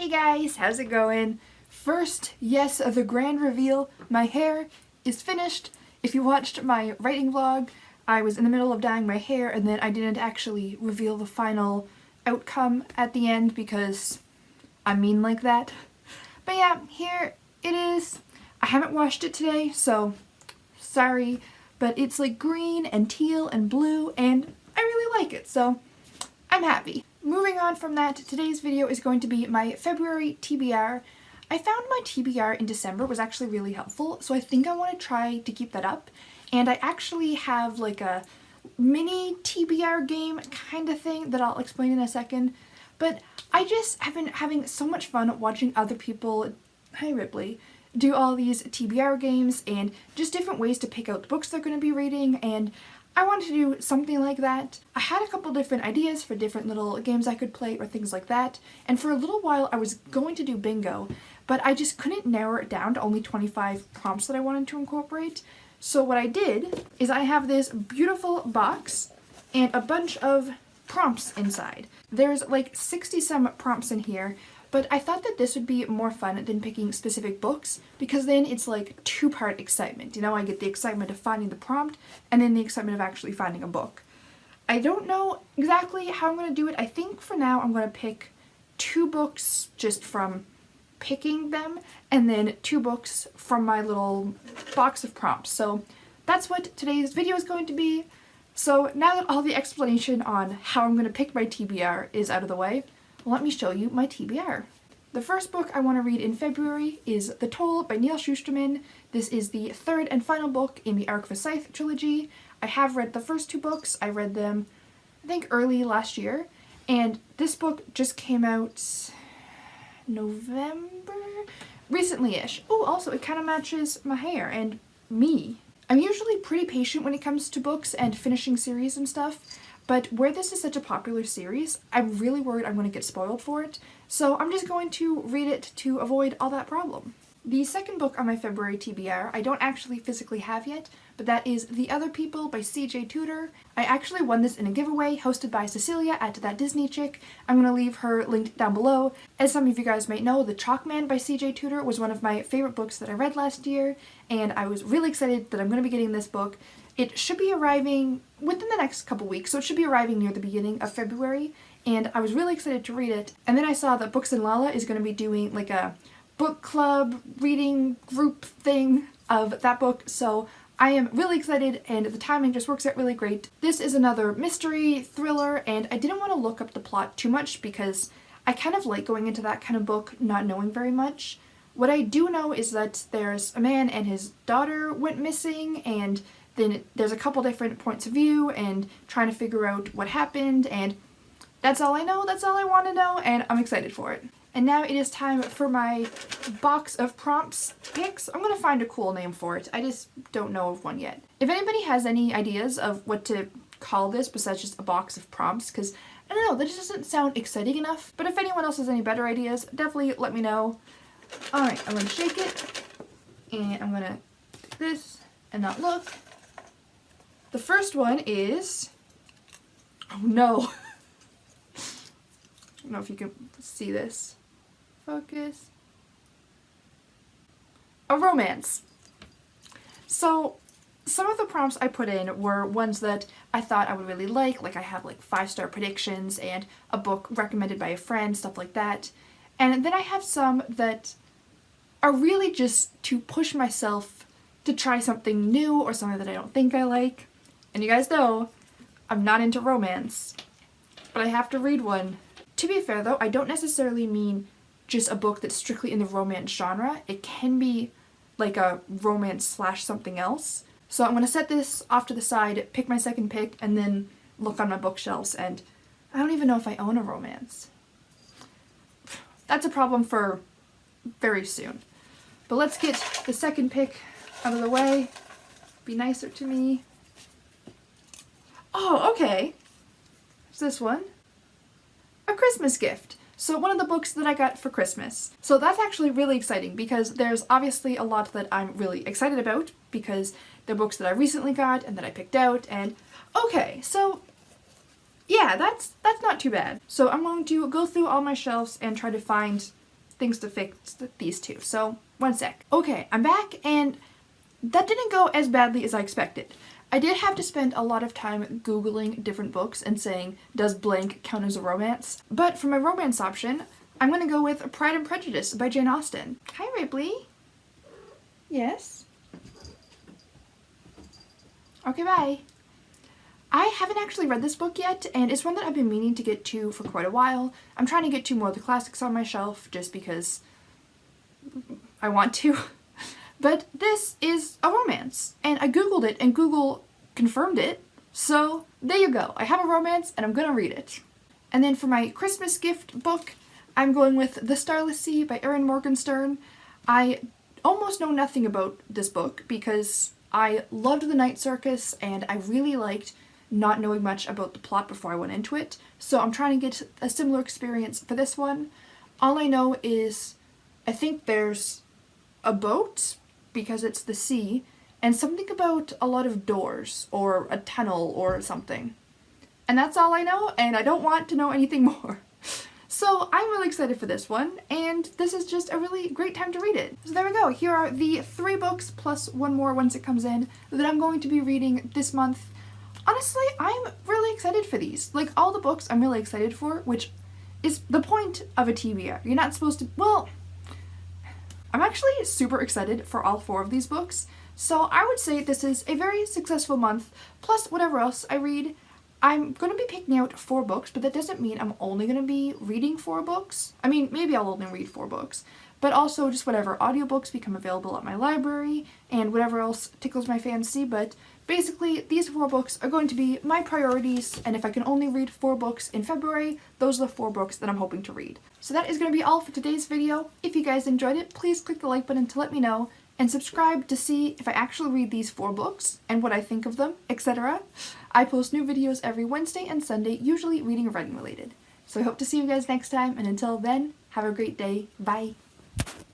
Hey guys, how's it going? First, yes, the grand reveal. My hair is finished. If you watched my writing vlog, I was in the middle of dyeing my hair and then I didn't actually reveal the final outcome at the end because I'm mean like that. But yeah, here it is. I haven't washed it today, so sorry, but it's like green and teal and blue and I really like it, so I'm happy. Moving on from that, today's video is going to be my February TBR. I found my TBR in December was actually really helpful, so I think I want to try to keep that up. And I actually have like a mini TBR game kind of thing that I'll explain in a second. But I just have been having so much fun watching other people, hi Ripley, do all these TBR games and just different ways to pick out the books they're going to be reading, and I wanted to do something like that. I had a couple different ideas for different little games I could play or things like that, and for a little while I was going to do bingo, but I just couldn't narrow it down to only 25 prompts that I wanted to incorporate. So what I did is I have this beautiful box and a bunch of prompts inside. There's like 60 some prompts in here, but I thought that this would be more fun than picking specific books because then it's like two-part excitement. You know, I get the excitement of finding the prompt and then the excitement of actually finding a book. I don't know exactly how I'm going to do it. I think for now I'm going to pick 2 books just from picking them and then 2 books from my little box of prompts. So that's what today's video is going to be. So now that all the explanation on how I'm going to pick my TBR is out of the way, let me show you my TBR. The first book I want to read in February is The Toll by Neil Shusterman. This is the 3rd and final book in the Arc of a Scythe trilogy. I have read the first 2 books. I read them, I think, early last year. And this book just came out November? Recently-ish. Oh, also it kind of matches my hair and me. I'm usually pretty patient when it comes to books and finishing series and stuff, but where this is such a popular series, I'm really worried I'm going to get spoiled for it, so I'm just going to read it to avoid all that problem. The second book on my February TBR I don't actually physically have yet, but that is The Other People by C.J. Tudor. I actually won this in a giveaway hosted by Cecelia at thatdisneychik. I'm going to leave her linked down below. As some of you guys might know, The Chalkman by C.J. Tudor was one of my favorite books that I read last year, and I was really excited that I'm going to be getting this book. It should be arriving within the next couple weeks, so it should be arriving near the beginning of February, and I was really excited to read it. And then I saw that Books and Lala is going to be doing like a book club reading group thing of that book, so I am really excited and the timing just works out really great. This is another mystery thriller, and I didn't want to look up the plot too much because I kind of like going into that kind of book not knowing very much. What I do know is that there's a man and his daughter went missing, and then there's a couple different points of view and trying to figure out what happened, and that's all I know, that's all I want to know, and I'm excited for it. And now it is time for my box of prompts picks. I'm going to find a cool name for it. I just don't know of one yet. If anybody has any ideas of what to call this besides just a box of prompts, because I don't know, that just doesn't sound exciting enough. But if anyone else has any better ideas, definitely let me know. Alright, I'm going to shake it. And I'm going to take this and not look. The first one is... oh no! I don't know if you can see this. Focus. A romance. So some of the prompts I put in were ones that I thought I would really like I have like 5-star predictions and a book recommended by a friend, stuff like that. And then I have some that are really just to push myself to try something new or something that I don't think I like. And you guys know, I'm not into romance, but I have to read one. To be fair though, I don't necessarily mean just a book that's strictly in the romance genre. It can be like a romance slash something else. So I'm going to set this off to the side, pick my second pick, and then look on my bookshelves, and I don't even know if I own a romance. That's a problem for very soon. But let's get the second pick out of the way. Be nicer to me. Oh, okay. What's this one? A Christmas gift. So one of the books that I got for Christmas. So that's actually really exciting because there's obviously a lot that I'm really excited about because they're books that I recently got and that I picked out, and okay, so yeah, that's not too bad. So I'm going to go through all my shelves and try to find things to fix these two. So, one sec. Okay, I'm back, and that didn't go as badly as I expected. I did have to spend a lot of time Googling different books and saying, does blank count as a romance? But for my romance option, I'm gonna go with Pride and Prejudice by Jane Austen. Hi, Ripley. Yes? Okay, bye. I haven't actually read this book yet, and it's one that I've been meaning to get to for quite a while. I'm trying to get to more of the classics on my shelf just because I want to. But this is a romance, and I googled it, and Google confirmed it, so there you go. I have a romance, and I'm gonna read it. And then for my Christmas gift book, I'm going with The Starless Sea by Erin Morgenstern. I almost know nothing about this book because I loved The Night Circus, and I really liked not knowing much about the plot before I went into it, so I'm trying to get a similar experience for this one. All I know is I think there's a boat, because it's the sea, and something about a lot of doors, or a tunnel, or something. And that's all I know, and I don't want to know anything more. So I'm really excited for this one, and this is just a really great time to read it. So there we go. Here are the 3 books, plus one more once it comes in, that I'm going to be reading this month. Honestly, I'm really excited for these. Like, all the books I'm really excited for, which is the point of a TBR. You're not supposed to, well, I'm actually super excited for all 4 of these books. So I would say this is a very successful month, plus whatever else I read. I'm going to be picking out 4 books, but that doesn't mean I'm only going to be reading 4 books. I mean, maybe I'll only read 4 books, but also just whatever audiobooks become available at my library and whatever else tickles my fancy. But basically, these 4 books are going to be my priorities, and if I can only read 4 books in February, those are the 4 books that I'm hoping to read. So that is going to be all for today's video. If you guys enjoyed it, please click the like button to let me know, and subscribe to see if I actually read these 4 books and what I think of them, etc. I post new videos every Wednesday and Sunday, usually reading or writing related. So I hope to see you guys next time, and until then, have a great day. Bye!